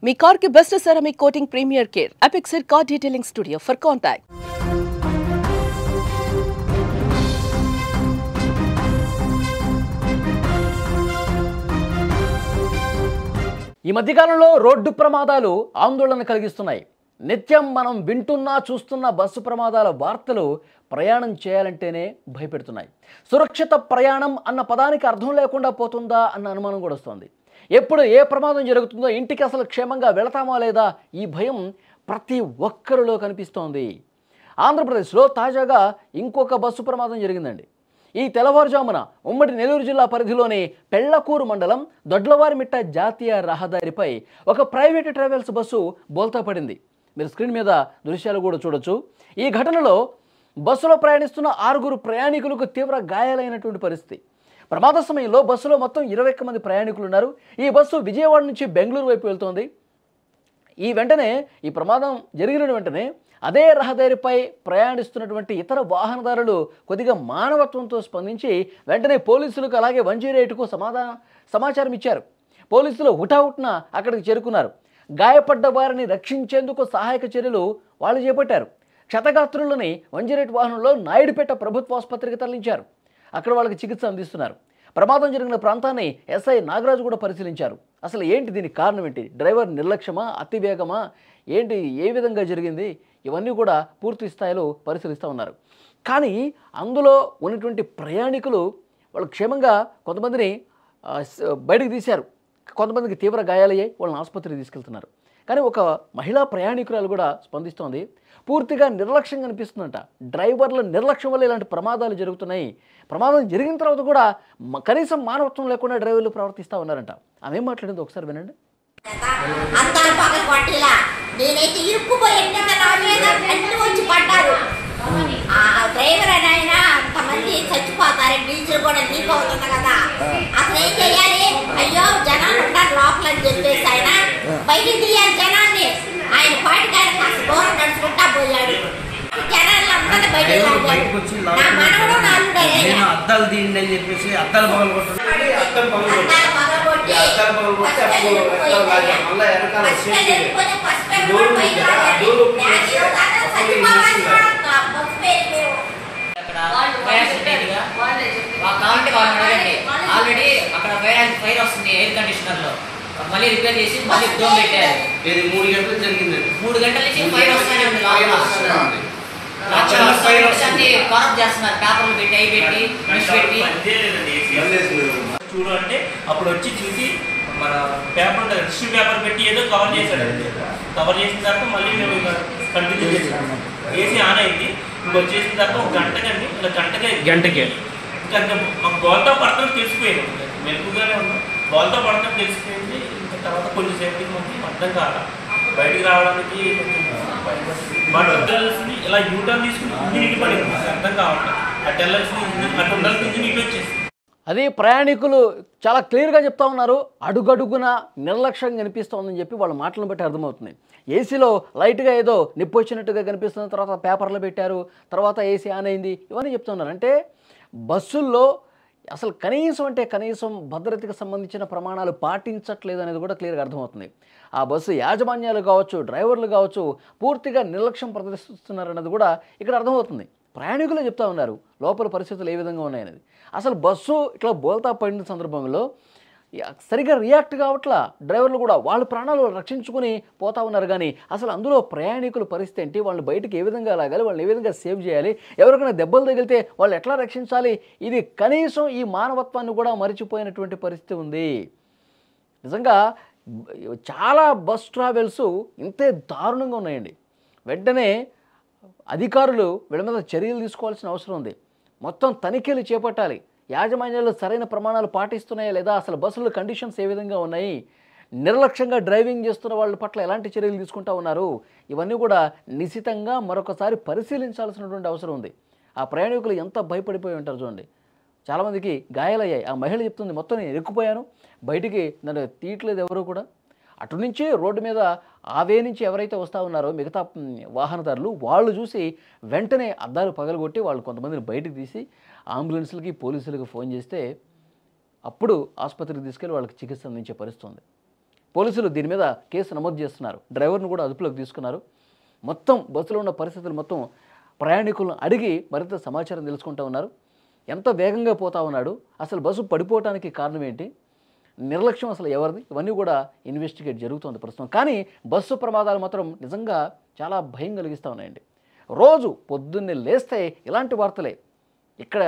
మీ car కి best ceramic coating premier care apexer car detailing studio for contact. ఈ మధ్యకాలంలో road ప్రమాదాలు ఆందోళన కలిగిస్తున్నాయి. నిత్యం మనం వింటున్నా చూస్తున్న బస్సు ప్రమాదాల వార్తలు ప్రయాణం చేయాలంటేనే భయపెడుతున్నాయి. సురక్షిత ప్రయాణం అన్న పదానికి అర్థం లేకుండా పోతుందా అన్న అనుమానం కూడా వస్తుంది. ఎప్పుడు ఏ ప్రమాదం జరుగుతుందో, ఇంటికి అసలు క్షేమంగా వెళతామా లేదా, ఈ భయం ప్రతి ఒక్కరిలో కనిపిస్తోంది. ఆంధ్రప్రదేశ్లో తాజాగా ఇంకొక బస్సు ప్రమాదం జరిగిందండి. ఈ తెల్లవారుజామున ఉమ్మడి నెల్లూరు జిల్లా పరిధిలోని పెళ్లకూరు మండలం దొడ్లవారిమిట్ట జాతీయ రహదారిపై ఒక ప్రైవేటు ట్రావెల్స్ బస్సు బోల్తా పడింది. మీరు స్క్రీన్ మీద దృశ్యాలు కూడా చూడొచ్చు. ఈ ఘటనలో బస్సులో ప్రయాణిస్తున్న 6 ప్రయాణికులకు తీవ్ర గాయాలైనటువంటి పరిస్థితి. ప్రమాద సమయంలో బస్సులో మొత్తం 21 మంది ప్రయాణికులు ఉన్నారు. ఈ బస్సు విజయవాడ నుంచి బెంగళూరు వైపు వెళ్తోంది. ఈ ప్రమాదం జరిగిన వెంటనే అదే రహదారిపై ప్రయాణిస్తున్నటువంటి ఇతర వాహనదారులు కొద్దిగా మానవత్వంతో స్పందించి వెంటనే పోలీసులకు అలాగే 108కు సమాచారం ఇచ్చారు. పోలీసులు హుటాహుటిన అక్కడికి చేరుకున్నారు. గాయపడ్డ వారిని రక్షించేందుకు సహాయక చర్యలు వాళ్ళు చేపట్టారు. క్షతగాత్రులని 108 వాహనంలో నాయుడుపేట ప్రభుత్వ ఆసుపత్రికి తరలించారు. అక్కడ వాళ్ళకి చికిత్స అందిస్తున్నారు. ప్రమాదం జరిగిన ప్రాంతాన్ని ఎస్ఐ నాగరాజు కూడా పరిశీలించారు. అసలు ఏంటి, దీనికి కారణం ఏంటి, డ్రైవర్ నిర్లక్ష్యమా, అతివేగమా, ఏంటి, ఏ విధంగా జరిగింది, ఇవన్నీ కూడా పూర్తి స్థాయిలో పరిశీలిస్తూ ఉన్నారు. కానీ అందులో ఉన్నటువంటి ప్రయాణికులు వాళ్ళు క్షేమంగా కొంతమందిని బయటకు తీశారు. కొంతమందికి తీవ్ర గాయాలయ్యాయి, వాళ్ళని ఆసుపత్రికి తీసుకెళ్తున్నారు. కానీ ఒక మహిళా ప్రయాణికురాలు కూడా స్పందిస్తోంది. పూర్తిగా నిర్లక్ష్యంగా అనిపిస్తుందంట. డ్రైవర్ల నిర్లక్ష్యం వల్ల ఇలాంటి ప్రమాదాలు జరుగుతున్నాయి. ప్రమాదం జరిగిన తర్వాత కూడా కనీసం మానవత్వం లేకుండా డ్రైవర్లు ప్రవర్తిస్తూ ఉన్నారంట. ఆమె ఏం మాట్లాడింది ఒకసారి వినండి. నేనైతే ఇరుక్కుపోయింది డ్రైవర్ అని ఆయన అంతమంది చచ్చిపోతారు, డీజిల్ కూడా లీక్ అవుతుంది కదా, అసలు ఏం చెయ్యాలి? అయ్యో జనాలు ఉంటారు లోపల అని చెప్పేసి ఆయన బయటికి తీయాలి జనాన్ని. ఆయన పాటికి ఆయన కాస్త దూరం నడుచుకుంటా పోయాడు. జనాలు అందరూ బయటకు నా మనవడు అద్దాలు తీయండి అని చెప్పేసి అద్దాలు పగలగొట్టి ఆల్రెడీ అక్కడ ఫైర్ వస్తుంది ఎయిర్ కండిషనర్ లో, మళ్ళీ రిపేర్ చేసి మళ్ళీ డోమ్ పెట్టారు. 3 గంటలు జరిగింది. 3 గంటల నుంచి ఫైర్ వస్తానే ఉంది. కరప్ట్ చేస్తున్నారు, పేపర్లు పెట్టి అవి పెట్టి మిస్ పెట్టి చూడు అంటే అప్పుడు వచ్చి చూసి మన పేపర్ టిష్యూ పేపర్ పెట్టి ఏదో కవర్ చేశాడు. కవర్ చేసిన తర్వాత మళ్ళీ మేము కంటిన్యూ చేసాము. ఏసీ ఆన్ అయింది. ఇంకొచ్చేసిన తర్వాత ఒక గంటకండి, ఇలా గంటకే ఇంకా మాకు గోల్తో పడతాం తెలిసిపోయింది. మెలుపుగానే ఉన్నాం, గోల్తో పడతాం తెలిసిపోయింది. ఇంకా తర్వాత కొంచెం సేపటికి మనకి అర్థం కాల, బయటికి రావడానికి కొంచెం ఇలా యూటర్న్ తీసుకుని ఇంజిన్ పడింది. అర్థం కావట్లేదు. అటు వెళ్ళాల్సిన అటు ఉండాల్సిన ఇంజిన్ ఇటు వచ్చేసి అది ప్రయాణికులు చాలా క్లియర్గా చెప్తా ఉన్నారు. అడుగడుగున నిర్లక్ష్యంగా కనిపిస్తోందని చెప్పి వాళ్ళ మాటలను బట్టి అర్థమవుతుంది. ఏసీలో లైట్గా ఏదో నిప్పు వచ్చినట్టుగా కనిపిస్తుంది, తర్వాత పేపర్లు పెట్టారు, తర్వాత ఏసీ ఆన్ అయింది, ఇవన్నీ చెప్తున్నారు. అంటే బస్సుల్లో అసలు కనీసం భద్రతకు సంబంధించిన ప్రమాణాలు పాటించట్లేదు అనేది కూడా క్లియర్గా అర్థమవుతుంది. ఆ బస్సు యాజమాన్యాలు కావచ్చు, డ్రైవర్లు కావచ్చు, పూర్తిగా నిర్లక్ష్యం ప్రదర్శిస్తున్నారు అన్నది కూడా ఇక్కడ అర్థమవుతుంది. ప్రయాణికులే చెప్తా ఉన్నారు లోపల పరిస్థితులు ఏ విధంగా ఉన్నాయనేది. అసలు బస్సు ఇట్లా బోల్తా పడిన సందర్భంలో సరిగ్గా రియాక్ట్ కావట్లా. డ్రైవర్లు కూడా వాళ్ళ ప్రాణాలు రక్షించుకుని పోతా ఉన్నారు. కానీ అసలు అందులో ప్రయాణికుల పరిస్థితి ఏంటి, వాళ్ళని బయటికి ఏ విధంగా లాగాలి, వాళ్ళని ఏ విధంగా సేవ్ చేయాలి, ఎవరికైనా దెబ్బలు తగిలితే వాళ్ళు ఎట్లా రక్షించాలి, ఇది కనీసం ఈ మానవత్వాన్ని కూడా మరిచిపోయినటువంటి పరిస్థితి ఉంది. నిజంగా చాలా బస్ ట్రావెల్స్ ఇంతే దారుణంగా ఉన్నాయండి. వెంటనే అధికారులు వీళ్ళ మీద చర్యలు తీసుకోవాల్సిన అవసరం ఉంది. మొత్తం తనిఖీలు చేపట్టాలి. యాజమాన్యాలు సరైన ప్రమాణాలు పాటిస్తున్నాయా లేదా, అసలు బస్సుల కండిషన్స్ ఏ విధంగా ఉన్నాయి, నిర్లక్ష్యంగా డ్రైవింగ్ చేస్తున్న వాళ్ళ పట్ల ఎలాంటి చర్యలు తీసుకుంటా ఉన్నారు, ఇవన్నీ కూడా నిశితంగా మరొకసారి పరిశీలించాల్సినటువంటి అవసరం ఉంది. ఆ ప్రయాణికులు ఎంత భయపడిపోయి ఉంటారు చూడండి. చాలామందికి గాయాలయ్యాయి. ఆ మహిళ చెప్తుంది, మొత్తం నేను ఇరుక్కుపోయాను, బయటికి నన్ను తీయట్లేదు ఎవరు కూడా. అటు నుంచి రోడ్డు మీద ఆవే నుంచి ఎవరైతే వస్తూ ఉన్నారో మిగతా వాహనదారులు వాళ్ళు చూసి వెంటనే అద్దాలు పగలగొట్టి వాళ్ళు కొంతమందిని బయటకు తీసి అంబులెన్స్లకి పోలీసులకు ఫోన్ చేస్తే అప్పుడు ఆసుపత్రికి తీసుకెళ్ళి వాళ్ళకి చికిత్స అందించే పరిస్థితి ఉంది. పోలీసులు దీని మీద కేసు నమోదు చేస్తున్నారు. డ్రైవర్ను కూడా అదుపులోకి తీసుకున్నారు. మొత్తం బస్సులో ఉన్న పరిస్థితులు మొత్తం ప్రయాణికులను అడిగి మరింత సమాచారం తెలుసుకుంటూ ఉన్నారు. ఎంత వేగంగా పోతా ఉన్నాడు, అసలు బస్సు పడిపోవడానికి కారణం ఏంటి, నిర్లక్ష్యం అసలు ఎవరిది, ఇవన్నీ కూడా ఇన్వెస్టిగేట్ జరుగుతుంది ప్రస్తుతం. కానీ బస్సు ప్రమాదాలు మాత్రం నిజంగా చాలా భయం కలిగిస్తూ ఉన్నాయండి. రోజు పొద్దున్నే లేస్తే ఇలాంటి వార్తలే. ఇక్కడ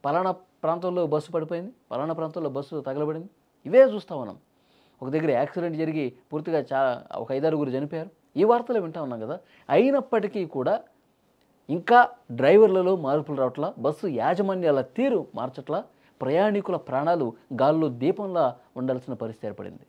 పలానా ప్రాంతంలో బస్సు పడిపోయింది, పలానా ప్రాంతంలో బస్సు తగలబడింది, ఇవే చూస్తూ ఉన్నాం. ఒక దగ్గర యాక్సిడెంట్ జరిగి పూర్తిగా ఒక 5-6 చనిపోయారు. ఈ వార్తలు వింటూ ఉన్నాం కదా. అయినప్పటికీ కూడా ఇంకా డ్రైవర్లలో మార్పులు రావట్లా, బస్సు యాజమాన్యాల తీరు మార్చట్లా, ప్రయాణికుల ప్రాణాలు గాల్లో దీపంలా ఉండాల్సిన పరిస్థితి ఏర్పడింది.